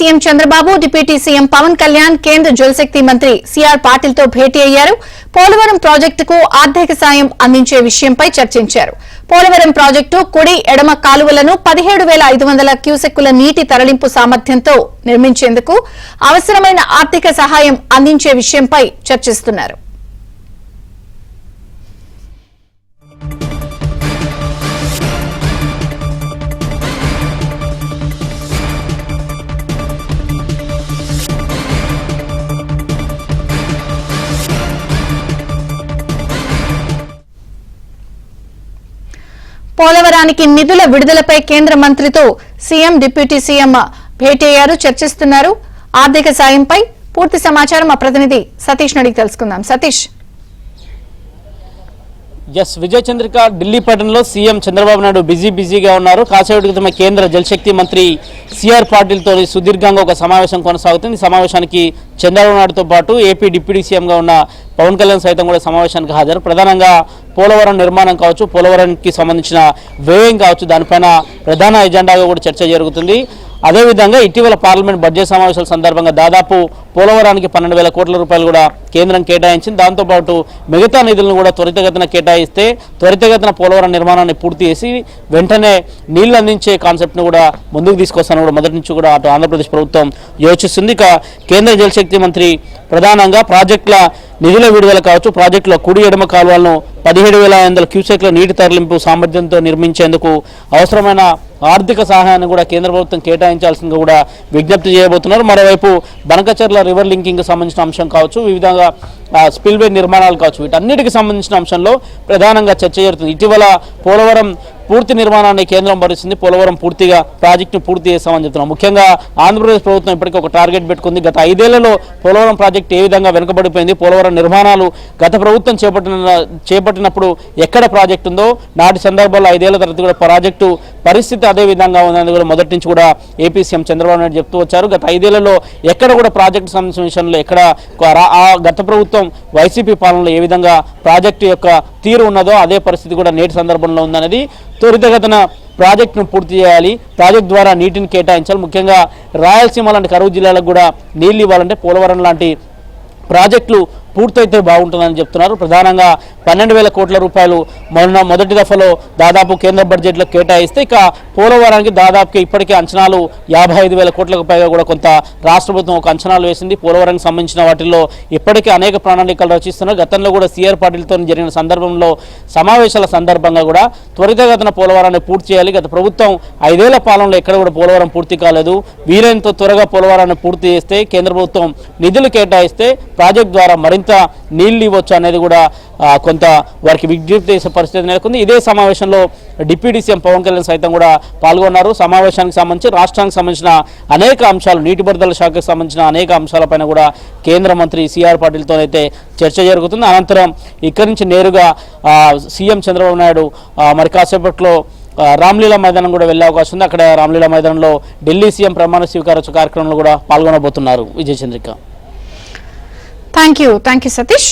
CM Chandrababu deputy CM Pawan Kalyan కేంద్ర జలశక్తి మంత్రి సిఆర్ పాటిల్ తో భేటీ అయ్యారు. పోలవరం ప్రాజెక్టుకు ఆర్థిక సాయం అందించే విషయంపై చర్చించారు. పోలవరం ప్రాజెక్టు కుడి ఎడమ కాలువలను 17,500 క్యూసెక్కుల నీటి తరలింపు సామర్థ్యంతో నిర్మించేందుకు అవసరమైన ఆర్థిక సహాయం అందించే విషయంపై చర్చిస్తున్నారు. పోలవరానికి నిధుల విడుదలపై కేంద్ర మంత్రితో సీఎం డిప్యూటీ సీఎం భేటీ అయ్యారు, చర్చిస్తున్నారు. ఆర్థిక సాయంపై పూర్తి సమాచారం మా ప్రతినిధి సతీష్ అడిగి తెలుసుకుందాం. సతీష్. ఎస్ విజయ చంద్రిక, ఢిల్లీ పట్టణంలో సీఎం చంద్రబాబు నాయుడు బిజీగా ఉన్నారు. కాసేపటి క్రితం కేంద్ర జలశక్తి మంత్రి సిఆర్ పాటిల్తో సుదీర్ఘంగా ఒక సమావేశం కొనసాగుతుంది. ఈ సమావేశానికి చంద్రబాబు నాయుడుతో పాటు ఏపీ డిప్యూటీ సీఎంగా ఉన్న పవన్ కళ్యాణ్ సైతం కూడా సమావేశానికి హాజరు. ప్రధానంగా పోలవరం నిర్మాణం కావచ్చు, పోలవరానికి సంబంధించిన వ్యయం కావచ్చు, దానిపైన ప్రధాన ఎజెండాగా కూడా చర్చ జరుగుతుంది. అదేవిధంగా ఇటీవల పార్లమెంట్ బడ్జెట్ సమావేశాల సందర్భంగా దాదాపు పోలవరానికి 12,000 కోట్ల రూపాయలు కూడా కేంద్రం కేటాయించింది. దాంతోపాటు మిగతా నిధులను కూడా త్వరితగతిన కేటాయిస్తే త్వరితగతిన పోలవరం నిర్మాణాన్ని పూర్తి చేసి వెంటనే నీళ్లు అందించే కాన్సెప్ట్ను కూడా ముందుకు తీసుకొస్తానని కూడా మొదటి నుంచి కూడా అటు ఆంధ్రప్రదేశ్ ప్రభుత్వం యోచిస్తుంది. ఇక కేంద్ర జలశక్తి మంత్రి ప్రధానంగా ప్రాజెక్టుల నిధుల విడుదల కావచ్చు, ప్రాజెక్టుల కుడి ఎడమ కాలువలను 17,500 క్యూసెక్ల నీటి తరలింపు సామర్థ్యంతో నిర్మించేందుకు అవసరమైన ఆర్థిక సహాయాన్ని కూడా కేంద్ర ప్రభుత్వం కేటాయించాల్సిందిగా కూడా విజ్ఞప్తి చేయబోతున్నారు. మరోవైపు బనకచర్ల రివర్ లింకింగ్ సంబంధించిన అంశం కావచ్చు, వివిధంగా స్పిల్వే నిర్మాణాలు కావచ్చు, వీటన్నిటికి సంబంధించిన అంశంలో ప్రధానంగా చర్చ జరుగుతుంది. ఇటీవల పోలవరం పూర్తి నిర్మాణాన్ని కేంద్రం భరిస్తుంది. పోలవరం పూర్తిగా ప్రాజెక్టును పూర్తి చేస్తామని చెప్తున్నాం. ముఖ్యంగా ఆంధ్రప్రదేశ్ ప్రభుత్వం ఇప్పటికీ ఒక టార్గెట్ పెట్టుకుంది. గత 5 ఏళ్లలో పోలవరం ప్రాజెక్టు ఏ విధంగా వెనుకబడిపోయింది, పోలవరం నిర్మాణాలు గత ప్రభుత్వం చేపట్టినప్పుడు ఎక్కడ ప్రాజెక్టు ఉందో నాటి సందర్భంలో 5 ఏళ్ల తర్వాత కూడా ప్రాజెక్టు పరిస్థితి అదే విధంగా ఉందని కూడా మొదటి నుంచి కూడా ఏపీ సీఎం చంద్రబాబు నాయుడు చెప్తూ వచ్చారు. గత 5 ఏళ్లలో ఎక్కడ కూడా ప్రాజెక్టు సంబంధించిన విషయంలో ఎక్కడ గత ప్రభుత్వం వైసీపీ పాలనలో ఏ విధంగా ప్రాజెక్టు యొక్క తీరు ఉన్నదో అదే పరిస్థితి కూడా నేటి సందర్భంలో ఉందనేది. త్వరితగతిన ప్రాజెక్టును పూర్తి చేయాలి, ప్రాజెక్టు ద్వారా నీటిని కేటాయించాలి. ముఖ్యంగా రాయలసీమ లాంటి కరువు జిల్లాలకు కూడా నీళ్లు ఇవ్వాలంటే పోలవరం లాంటి ప్రాజెక్టులు పూర్తయితే బాగుంటుందని చెప్తున్నారు. ప్రధానంగా 12,000 కోట్ల రూపాయలు మొదటి దఫలో దాదాపు కేంద్ర బడ్జెట్లో కేటాయిస్తే ఇక పోలవరానికి దాదాపుగా ఇప్పటికే అంచనాలు 55,000 కోట్లకు పైగా కూడా కొంత రాష్ట్ర ప్రభుత్వం ఒక అంచనాలు వేసింది. పోలవరానికి సంబంధించిన వాటిల్లో ఇప్పటికే అనేక ప్రణాళికలు రచిస్తున్నారు. గతంలో కూడా సిఆర్ పాటిల్తో జరిగిన సందర్భంలో సమావేశాల సందర్భంగా కూడా త్వరితగతిన పోలవరాన్ని పూర్తి చేయాలి. గత ప్రభుత్వం 5 ఏళ్ల పాలనలో ఎక్కడ కూడా పోలవరం పూర్తి కాలేదు. వీలైనంత త్వరగా పోలవరాన్ని పూర్తి చేస్తే కేంద్ర ప్రభుత్వం నిధులు కేటాయిస్తే ప్రాజెక్టు ద్వారా మరింత నీళ్లు ఇవ్వచ్చు అనేది కూడా కొంత వారికి విజ్ఞప్తి చేసే పరిస్థితి నెలకొంది. ఇదే సమావేశంలో డిప్యూటీ సీఎం పవన్ కళ్యాణ్ సైతం కూడా పాల్గొన్నారు. సమావేశానికి సంబంధించి రాష్ట్రానికి సంబంధించిన అనేక అంశాలు, నీటిపారుదల శాఖకు సంబంధించిన అనేక అంశాలపైన కూడా కేంద్ర మంత్రి సిఆర్ పాటిల్తో అయితే చర్చ జరుగుతుంది. అనంతరం ఇక్కడి నుంచి నేరుగా సీఎం చంద్రబాబు నాయుడు మరి కాసేపట్లో రామ్లీలా మైదానం కూడా వెళ్ళే అవకాశం ఉంది. అక్కడ రామ్లీలా మైదానంలో ఢిల్లీ సీఎం ప్రమాణ స్వీకారోత్సవ కార్యక్రమంలో కూడా పాల్గొనబోతున్నారు. విజయ చంద్రిక. Thank you Satish.